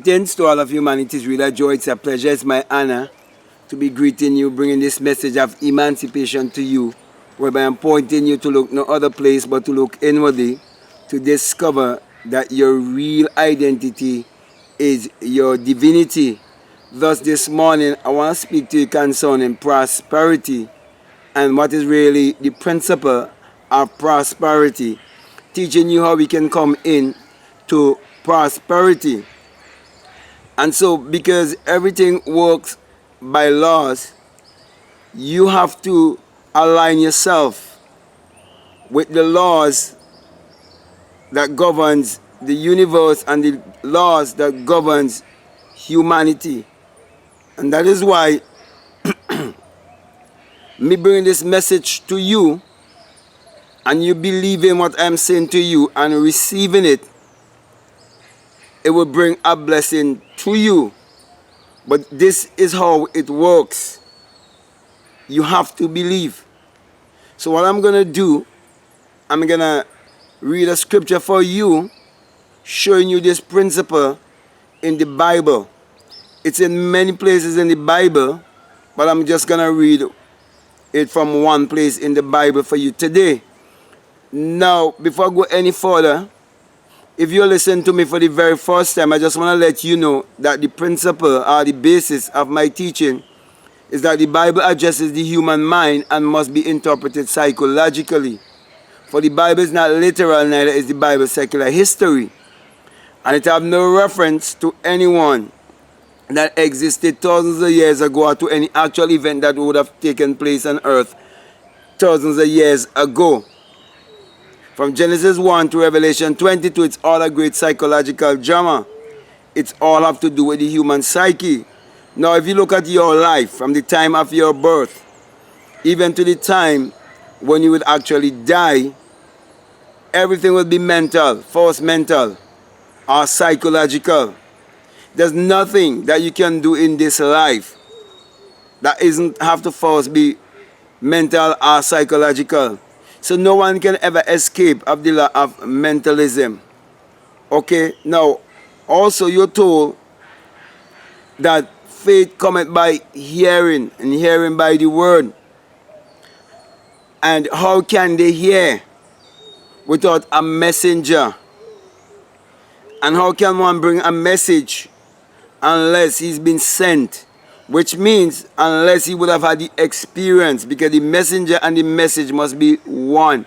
Greetings to all of humanity. It's really a joy, it's a pleasure, it's my honor to be greeting you, bringing this message of emancipation to you, whereby I'm pointing you to look no other place but to look inwardly to discover that your real identity is your divinity. Thus this morning I want to speak to you concerning prosperity and what is really the principle of prosperity, teaching you how we can come in to prosperity. And so, because everything works by laws, you have to align yourself with the laws that governs the universe and the laws that governs humanity. And that is why me bringing this message to you, and you believing what I'm saying to you and receiving it, it will bring a blessing to you. But this is how it works. You have to believe. So what I'm going to do, I'm going to read a scripture for you, showing you this principle in the Bible. It's in many places in the Bible, but I'm just going to read it from one place in the Bible for you today. Now, before I go any further, if you listen to me for the very first time, I just want to let you know that the principle or the basis of my teaching is that the Bible addresses the human mind and must be interpreted psychologically. For the Bible is not literal, neither is the Bible secular history. And it have no reference to anyone that existed thousands of years ago or to any actual event that would have taken place on earth thousands of years ago. From Genesis 1 to Revelation 22, it's all a great psychological drama. It's all have to do with the human psyche. Now, if you look at your life from the time of your birth, even to the time when you would actually die, everything will be mental, first mental or psychological. There's nothing that you can do in this life that isn't have to first be mental or psychological. So no one can ever escape of the law of mentalism. Okay, now also you're told that faith cometh by hearing, and hearing by the word. And how can they hear without a messenger? And how can one bring a message unless he's been sent? Which means unless he would have had the experience, because the messenger and the message must be one.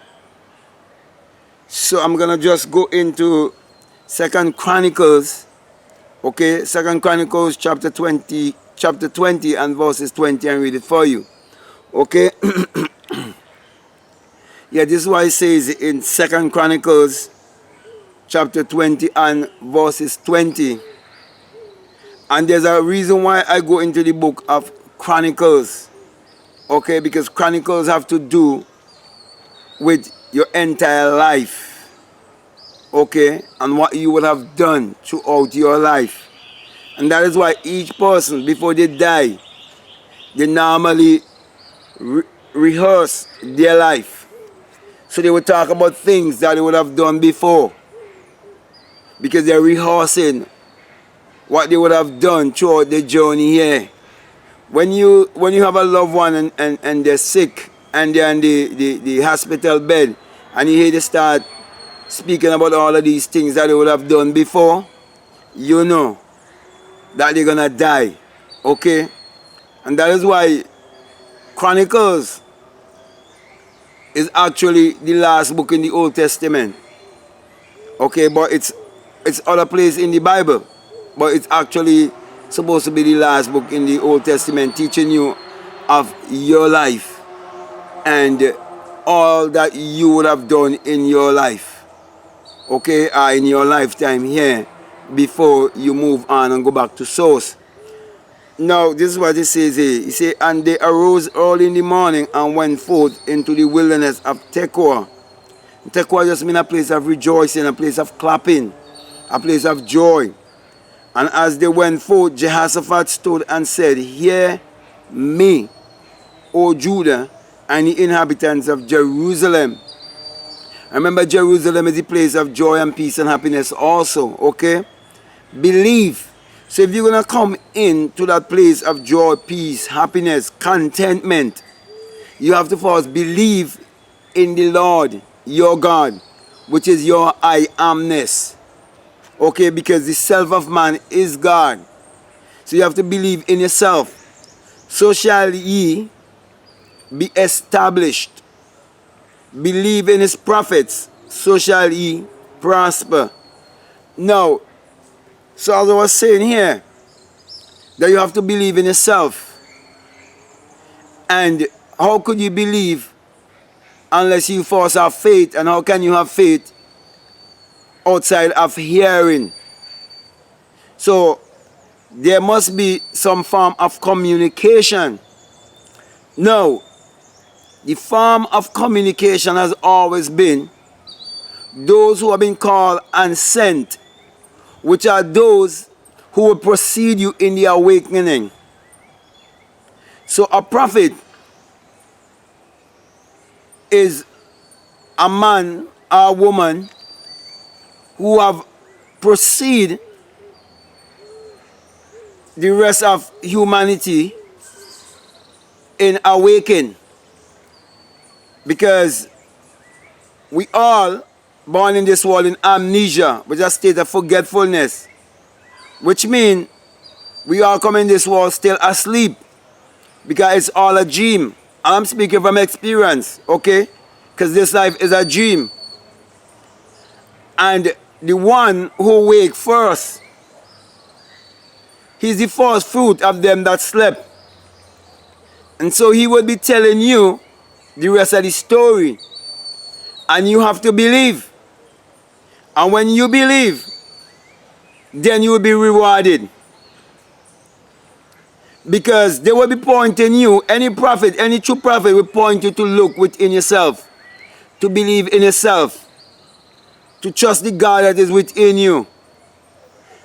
So I'm going to just go into 2 Chronicles, okay, 2 Chronicles chapter 20 and verses 20, and read it for you. Okay? Yeah, this is what it says in 2 Chronicles chapter 20 and verses 20. And there's a reason why I go into the book of Chronicles. Okay, because Chronicles have to do with your entire life. Okay, and what you would have done throughout your life. And that is why each person, before they die, they normally rehearse their life. So they will talk about things that they would have done before, because they're rehearsing what they would have done throughout the journey here. When you have a loved one and they're sick and they're in the hospital bed, and you hear they start speaking about all of these things that they would have done before, you know that they're gonna die. Okay? And that is why Chronicles is actually the last book in the Old Testament. Okay, but it's other place in the Bible. But it's actually supposed to be the last book in the Old Testament, teaching you of your life and all that you would have done in your life, okay, in your lifetime here, before you move on and go back to source. Now, this is what it says here. It says, and they arose early in the morning and went forth into the wilderness of Tekoa. Tekoa just means a place of rejoicing, a place of clapping, a place of joy. And as they went forth, Jehoshaphat stood and said, hear me, O Judah, and the inhabitants of Jerusalem. Remember, Jerusalem is the place of joy and peace and happiness also, okay? Believe So if you're going to come into that place of joy, peace, happiness, contentment, you have to first believe in the Lord, your God, which is your I amness. Okay, because the self of man is God. So you have to believe in yourself. So shall ye be established. Believe in his prophets, so shall ye prosper. Now, so as I was saying here, that you have to believe in yourself. And how could you believe unless you first have faith? And how can you have faith outside of hearing? So there must be some form of communication. Now, the form of communication has always been those who have been called and sent, which are those who will precede you in the awakening. So a prophet is a man or a woman who have preceded the rest of humanity in awakening. Because we all born in this world in amnesia, which is a state of forgetfulness, which means we all come in this world still asleep because it's all a dream. I'm speaking from experience, okay? Because this life is a dream. And the one who wake first, he's the first fruit of them that slept. And so he will be telling you the rest of the story. And you have to believe. And when you believe, then you will be rewarded. Because they will be pointing you, any prophet, any true prophet will point you to look within yourself, to believe in yourself, to trust the God that is within you.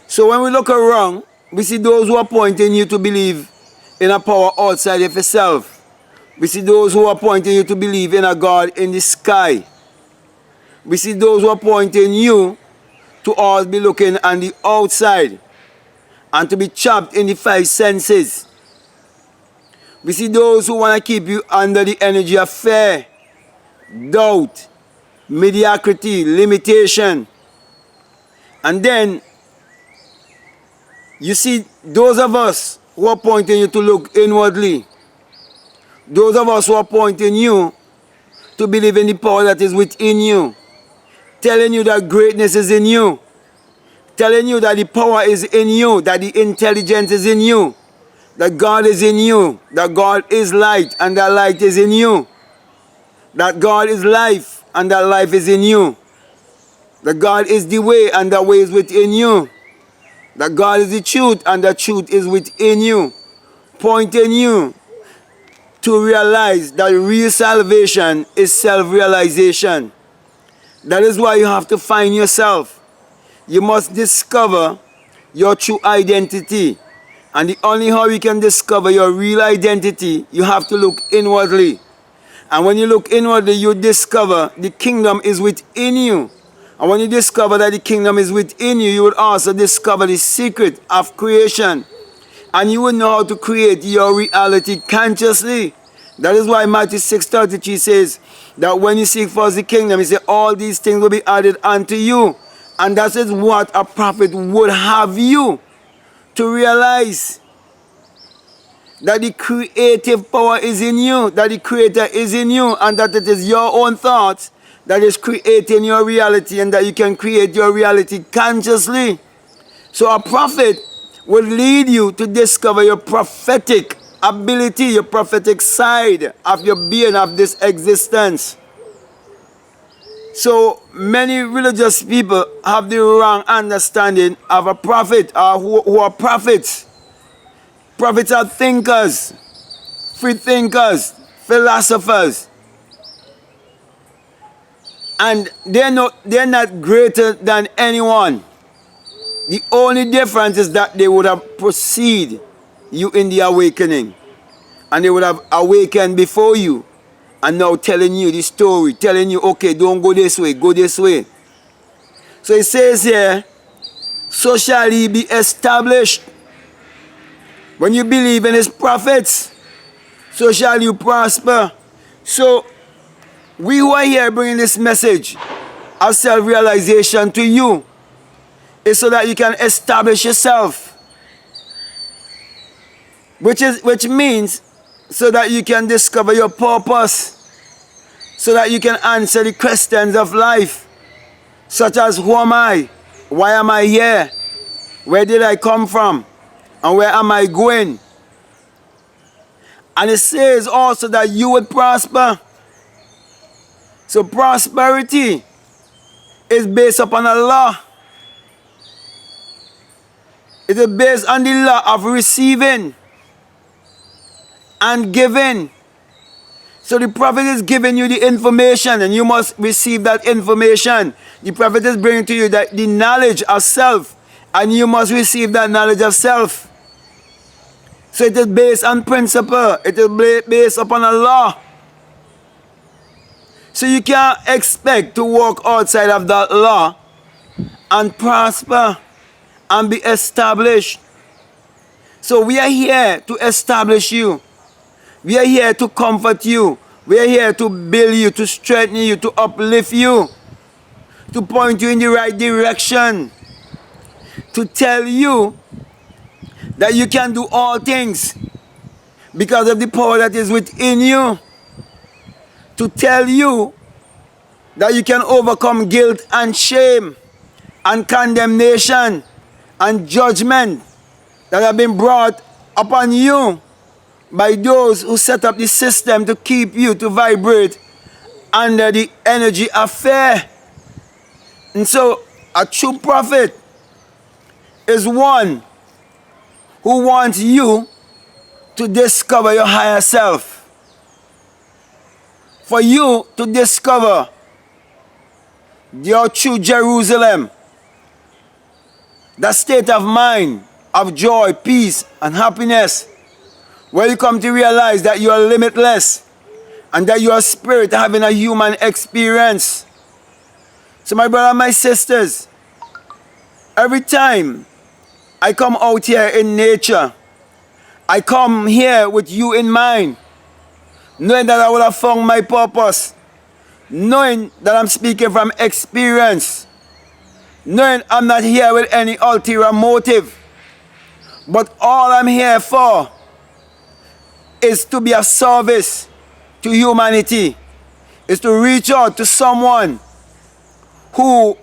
So when we look around, we see those who are pointing you to believe in a power outside of yourself. We see those who are pointing you to believe in a God in the sky. We see those who are pointing you to always be looking on the outside and to be trapped in the five senses. We see those who want to keep you under the energy of fear, doubt, mediocrity, limitation. And then you see those of us who are pointing you to look inwardly. Those of us who are pointing you to believe in the power that is within you. Telling you that greatness is in you. Telling you that the power is in you. That the intelligence is in you. That God is in you. That God is light and that light is in you. That God is life and that life is in you. That God is the way and that way is within you. That God is the truth and the truth is within you. Pointing you to realize that real salvation is self-realization. That is why you have to find yourself. You must discover your true identity. And the only how you can discover your real identity, you have to look inwardly. And when you look inwardly, you discover the kingdom is within you. And when you discover that the kingdom is within you, you will also discover the secret of creation. And you will know how to create your reality consciously. That is why Matthew 6:33 says that when you seek first the kingdom, he said all these things will be added unto you. And that is what a prophet would have you to realize. That the creative power is in you, that the creator is in you, and that it is your own thoughts that is creating your reality, and that you can create your reality consciously. So a prophet will lead you to discover your prophetic ability, your prophetic side of your being, of this existence. So many religious people have the wrong understanding of a prophet, or who are prophets. Prophets are thinkers, free thinkers, philosophers. And they're not greater than anyone. The only difference is that they would have preceded you in the awakening. And they would have awakened before you. And now telling you the story, telling you, okay, don't go this way, go this way. So it says here, so shall he be established. When you believe in his prophets, so shall you prosper. So we who are here bringing this message of self-realization to you is so that you can establish yourself, which means so that you can discover your purpose, so that you can answer the questions of life, such as who am I, why am I here, where did I come from, and where am I going? And it says also that you would prosper. So prosperity is based upon a law. It is based on the law of receiving and giving. So the prophet is giving you the information and you must receive that information. The prophet is bringing to you the knowledge of self and you must receive that knowledge of self. So it is based on principle. It is based upon a law. So you can't expect to walk outside of that law and prosper and be established. So we are here to establish you. We are here to comfort you. We are here to build you, to strengthen you, to uplift you, to point you in the right direction, to tell you that you can do all things because of the power that is within you, to tell you that you can overcome guilt and shame and condemnation and judgment that have been brought upon you by those who set up the system to keep you to vibrate under the energy of fear. And so a true prophet is one who wants you to discover your higher self. For you to discover your true Jerusalem, the state of mind of joy, peace, and happiness, where you come to realize that you are limitless and that you are spirit having a human experience. So my brother and my sisters, every time I come out here in nature, I come here with you in mind, knowing that I will have found my purpose, knowing that I'm speaking from experience, knowing I'm not here with any ulterior motive, but all I'm here for is to be of service to humanity, is to reach out to someone who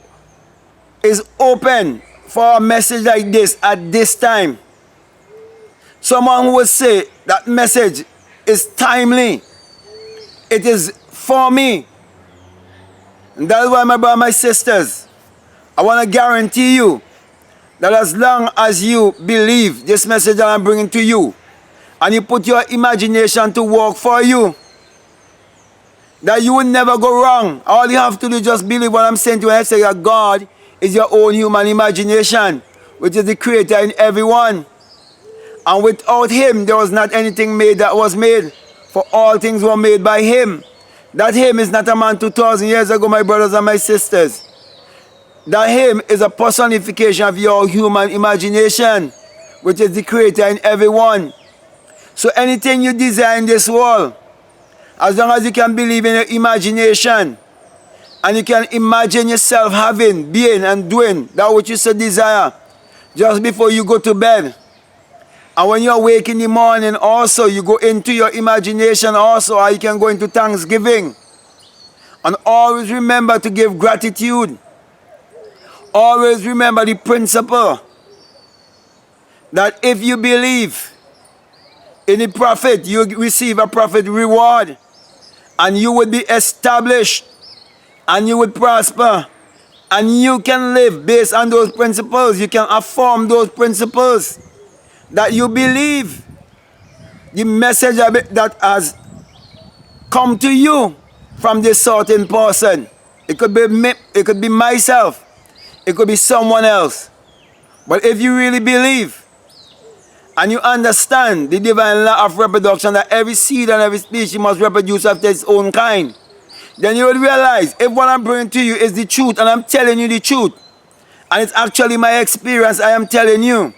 is open for a message like this at this time. Someone who will say that message is timely, it is for me. And that's why, my brother and my sisters, I want to guarantee you that as long as you believe this message that I'm bringing to you, and you put your imagination to work for you, that you will never go wrong. All you have to do is just believe what I'm saying to you. I say that God is your own human imagination, which is the creator in everyone. And without him, there was not anything made that was made. For all things were made by him. That him is not a man 2,000 years ago, my brothers and my sisters. That him is a personification of your human imagination, which is the creator in everyone. So anything you desire in this world, as long as you can believe in your imagination, and you can imagine yourself having, being, and doing that which you so desire, just before you go to bed. And when you awake in the morning also, you go into your imagination also, or you can go into thanksgiving. And always remember to give gratitude. Always remember the principle that if you believe in the prophet, you receive a prophet reward, and you would be established, and you would prosper, and you can live based on those principles. You can affirm those principles that you believe. The message of it that has come to you from this certain person. It could be me, it could be myself, it could be someone else. But if you really believe, and you understand the divine law of reproduction, that every seed and every species must reproduce after its own kind, then you will realize if what I'm bringing to you is the truth, and I'm telling you the truth, and it's actually my experience I am telling you,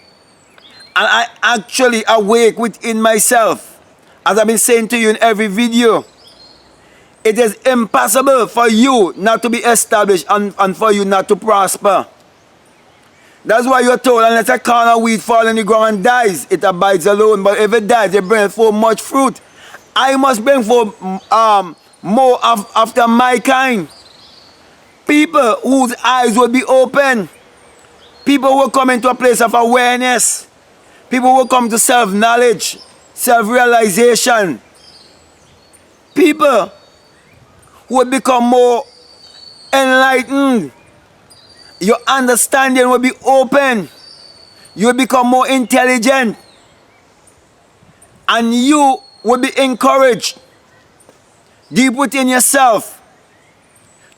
And I actually awake within myself. As I've been saying to you in every video, it is impossible for you not to be established and for you not to prosper. That's why you're told, unless a corn of wheat fall in the ground and dies, it abides alone. But if it dies, it brings forth much fruit. I must bring forth more after my kind. People whose eyes will be open. People will come into a place of awareness. People will come to self-knowledge, self-realization. People who will become more enlightened. Your understanding will be open. You will become more intelligent. And you will be encouraged deep within yourself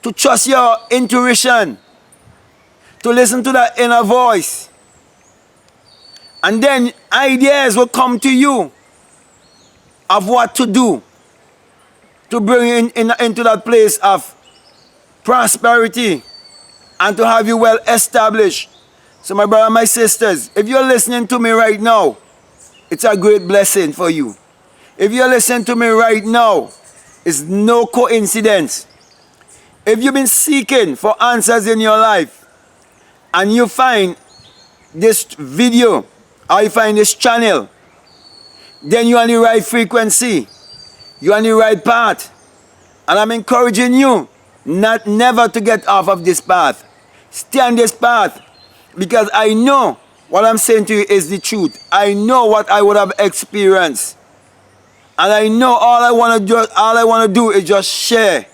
to trust your intuition, to listen to that inner voice. And then ideas will come to you of what to do to bring you into that place of prosperity and to have you well established. So my brother and my sisters, if you're listening to me right now, it's a great blessing for you. If you're listening to me right now, it's no coincidence. If you've been seeking for answers in your life and you find this video or you find this channel, then you're on the right frequency. You're on the right path. And I'm encouraging you never to get off of this path. Stay on this path, because I know what I'm saying to you is the truth. I know what I would have experienced. And I know all I want to do is just share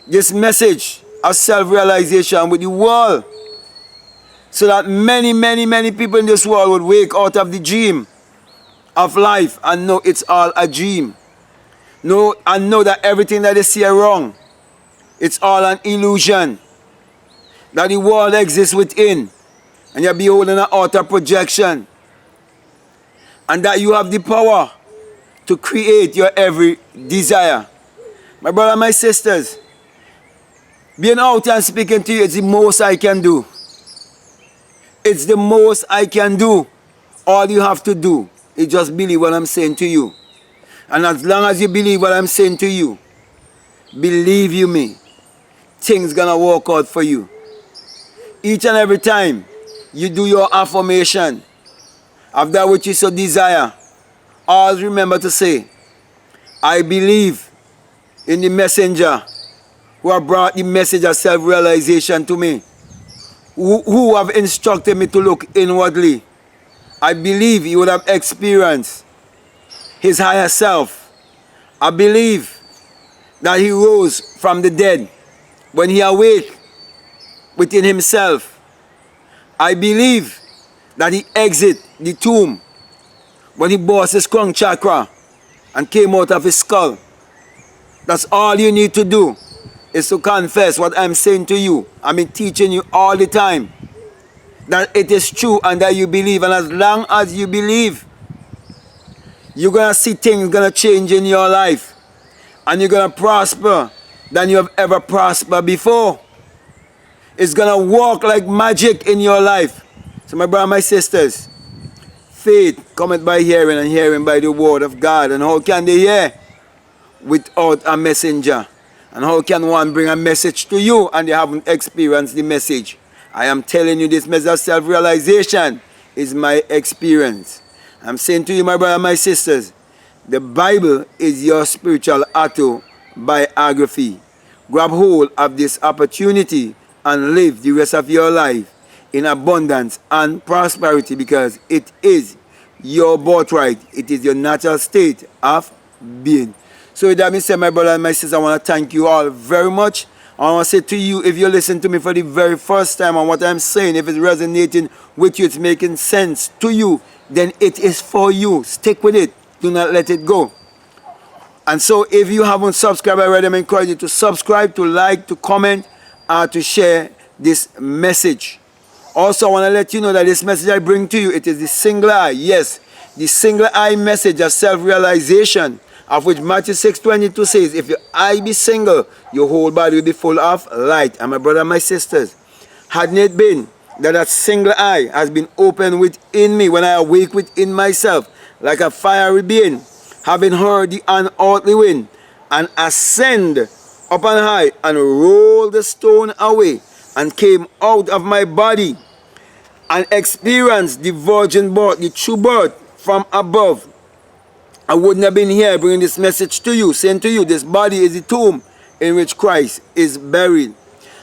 this message of self-realization with the world, so that many, many, many people in this world would wake out of the dream of life and know it's all a dream. And know that everything that they see are wrong. It's all an illusion. That the world exists within, and you're beholding an outer projection. And that you have the power to create your every desire. My brother and my sisters, being out and speaking to you is the most I can do. It's the most I can do. All you have to do is just believe what I'm saying to you. And as long as you believe what I'm saying to you, believe you me, things gonna work out for you. Each and every time you do your affirmation of that which you so desire, always remember to say, I believe in the messenger who have brought the message of self-realization to me, who have instructed me to look inwardly. I believe he would have experienced his higher self. I believe that he rose from the dead when he awake within himself. I believe that he exit the tomb when he burst his crown chakra and came out of his skull. That's all you need to do, is to confess what I'm saying to you. I've been teaching you all the time that it is true and that you believe. And as long as you believe, you're going to see things going to change in your life. And you're going to prosper than you have ever prospered before. It's going to work like magic in your life. So my brother, my sisters, faith cometh by hearing, and hearing by the word of God. And how can they hear without a messenger? And how can one bring a message to you and they haven't experienced the message? I am telling you, this message of self-realization is my experience. I'm saying to you, my brother, my sisters, the Bible is your spiritual autobiography. Grab hold of this opportunity and live the rest of your life in abundance and prosperity, because it is your birthright. It is your natural state of being. So with that being said, my brother and my sister, I want to thank you all very much. I want to say to you, if you listen to me for the very first time and what I'm saying, if it's resonating with you, it's making sense to you, then it is for you. Stick with it. Do not let it go. And so if you haven't subscribed already, I encourage you to subscribe, to like, to comment, and to share this message. Also, I want to let you know that this message I bring to you, it is the single eye. Yes, the single eye message of self-realization, of which Matthew 6:22 says, if your eye be single, your whole body will be full of light. And my brother and my sisters, hadn't it been that single eye has been opened within me when I awake within myself, like a fiery being, having heard the unearthly wind, and ascend up on high, and rolled the stone away, and came out of my body, and experienced the virgin birth, the true birth from above. I wouldn't have been here bringing this message to you, saying to you, this body is the tomb in which Christ is buried.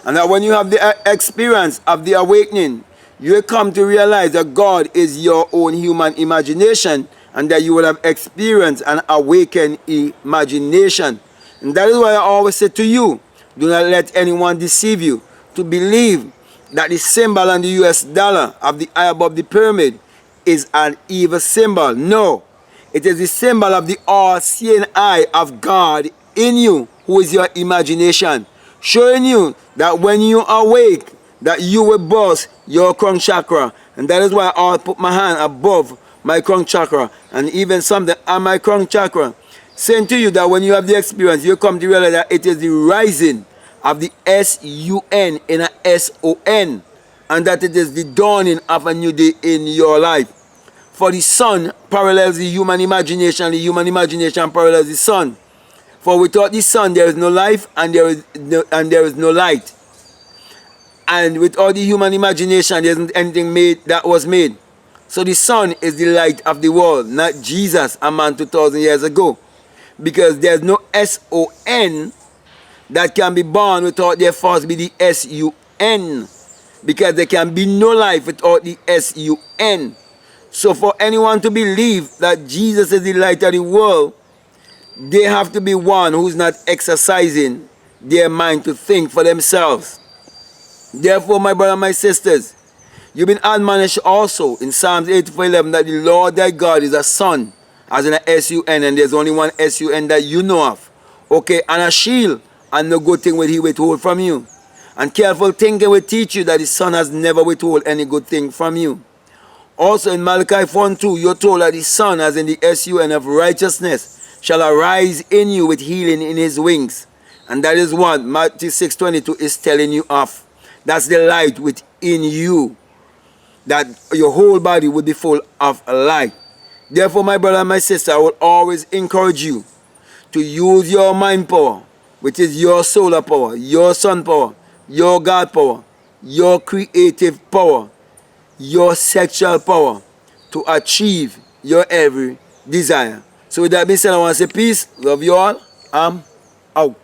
And that when you have the experience of the awakening, you will come to realize that God is your own human imagination, and that you will have experienced an awakened imagination. And that is why I always say to you, do not let anyone deceive you to believe that the symbol on the US dollar of the eye above the pyramid is an evil symbol. No, it is the symbol of the all-seeing eye of God in you, who is your imagination, showing you that when you awake, that you will burst your crown chakra. And that is why I'll put my hand above my crown chakra, and even something on my crown chakra, saying to you that when you have the experience, you come to realize that it is the rising of the S-U-N in a S-O-N, and that it is the dawning of a new day in your life. For the sun parallels the human imagination, the human imagination parallels the sun. For without the sun there is no life, and there is no light. And without the human imagination there isn't anything made that was made. So the sun is the light of the world, not Jesus, a man 2,000 years ago. Because there's no S-O-N that can be born without there first be the S-U-N. Because there can be no life without the S-U-N. So for anyone to believe that Jesus is the light of the world, they have to be one who's not exercising their mind to think for themselves. Therefore, my brothers and my sisters, you've been admonished also in Psalms 84:11 that the Lord thy God is a sun, as in a S-U-N, and there's only one S-U-N that you know of. Okay, and a shield, and no good thing will he withhold from you. And careful thinking will teach you that the sun has never withhold any good thing from you. Also in Malachi 4:2, you're told that the sun, as in the S-U-N of righteousness, shall arise in you with healing in his wings. And that is what Matthew 6:22 is telling you of. That's the light within you, that your whole body will be full of light. Therefore, my brother and my sister, I will always encourage you to use your mind power, which is your solar power, your sun power, your God power, your creative power, your sexual power, to achieve your every desire. So with that being said, I want to say peace, love you all, I'm out.